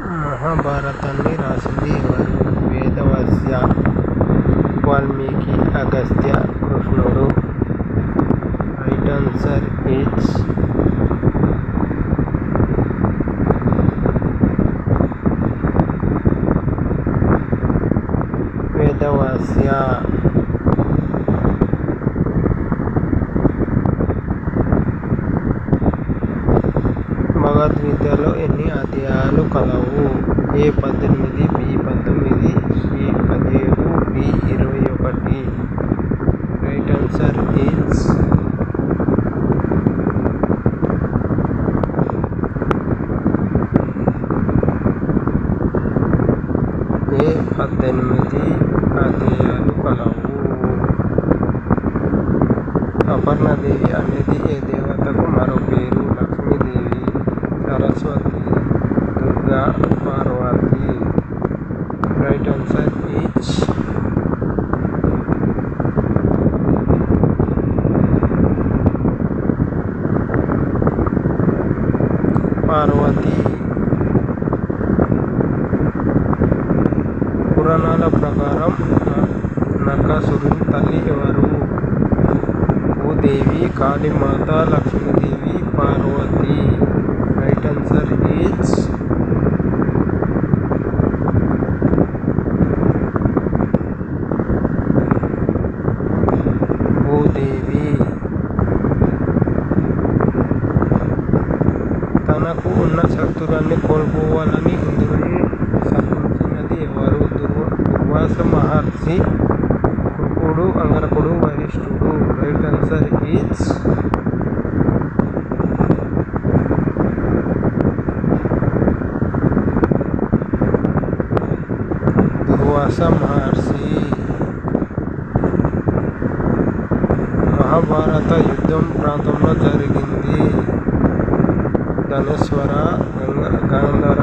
మహాభారతాన్ని రాసింది ఎవరు? వేదవ్యాస, వాల్మీకి, అగస్త్య, కృష్ణుడు. Right answer is Vedavyasa. భగవద్గీతలో ఎన్ని అధ్యాయాలు కలవు? A 18, B 19, C 17, D 21. Right answer is A 18 అధ్యాయాలు కలవు. అపర్ణదేవి అనేది ఏ దేవతకు మరో పేరు? Lakshmidevi, Saraswati, Durga, Parvati. Right answer is Parvati. పురాణాల ప్రకారం నరకాసురుని తల్లి ఎవరు? Bhudevi, Kalimata, Lakshmidevi, Parvati. Right answer is Bhudevi. తనకు ఉన్న శక్తులన్నీ కోల్పోవాలని ఇంద్రుని శపించినది ఎవరు? దుర్వాస మహర్షి, కృపుడు, అంగరకుడు, వశిష్ఠుడు. రైట్ ఆన్సర్ ఈజ్ దుర్వాస మహర్షి. మహాభారత యుద్ధం ప్రాంతంలో జరిగింది? ధనేశ్వర, గాంధార,